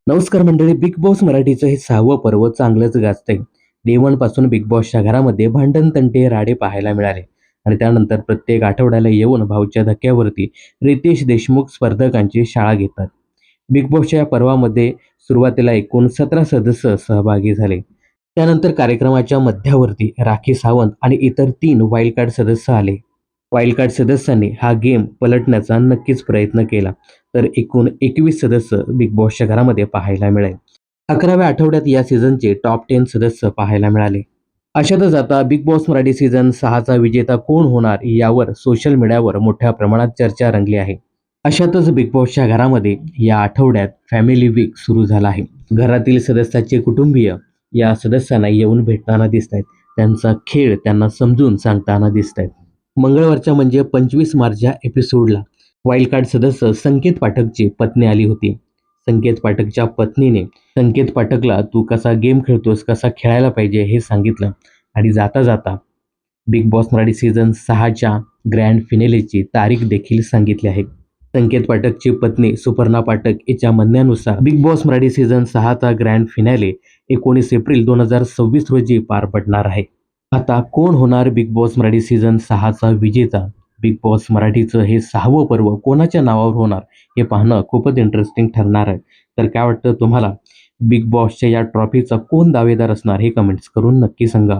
नमस्कार मंडळी. Big boss मराठीचं हे 6वं पर्व चांगलंच गाजतंय. डे वन पासून बिग बॉसच्या घरामध्ये भांडण तंटे राडे पाहायला मिळाले आणि त्यानंतर प्रत्येक आठवड्याला येऊन भाऊच्या धक्क्यावरती रितेश देशमुख स्पर्धकांची शाळा घेतात. बिग बॉसच्या या पर्वामध्ये सुरुवातीला एकूण 17 सदस्य सहभागी झाले. त्यानंतर कार्यक्रमाच्या मध्यावरती राखी सावंत आणि इतर 3 वाईल्ड कार्ड सदस्य आले. वाईल्ड कार्ड सदस्यांनी हा गेम पलटण्याचा नक्कीच प्रयत्न केला. तर एकूण 21 सदस्य बिग बॉसच्या घरामध्ये पाहायला मिळाले. 11व्या आठवड्यात या सीझनचे टॉप 10 सदस्य पाहायला मिळाले. अशातच आता बिग बॉस मराठी सीझन 6चा विजेता कोण होणार यावर सोशल मीडियावर मोठ्या प्रमाणात चर्चा रंगली आहे. अशातच बिग बॉसच्या घरामध्ये या आठवड्यात फॅमिली वीक सुरू झाला आहे. घरातील सदस्याचे कुटुंबीय या सदस्यांना येऊन भेटताना दिसत आहेत. त्यांचा खेळ त्यांना समजून सांगताना दिसत आहेत. मंगळवारच्या म्हणजे 25 मार्चच्या एपिसोडला वाईल्ड कार्ड सदस्य संकेत पाठकची पत्नी आली होती. संकेत पाठकच्या पत्नीने संकेत पाठकला तू कसा गेम खेळतोस, कसा खेळायला पाहिजे हे सांगितलं आणि जाता जाता बिग बॉस मराठी सीझन 6च्या ग्रँड फिनेलेची तारीख देखील सांगितली आहे. संकेत पाठकची पत्नी सुपर्णा पाठक याच्या म्हणण्यानुसार बिग बॉस मराठी सीझन 6चा ग्रँड फिनाले 19 एप्रिल 2026 रोजी पार पडणार आहे. आता कोण होणार बिग बॉस मराठी सीझन 6चा विजेता? बिग बॉस मराठीचं हे 6वं पर्व कोणाच्या नावावर होणार हे पाहणं खूपच इंटरेस्टिंग ठरणार आहे. तर काय वाटतं तुम्हाला? बिग बॉसच्या या ट्रॉफीचा कोण दावेदार असणार हे कमेंट्स करून नक्की सांगा.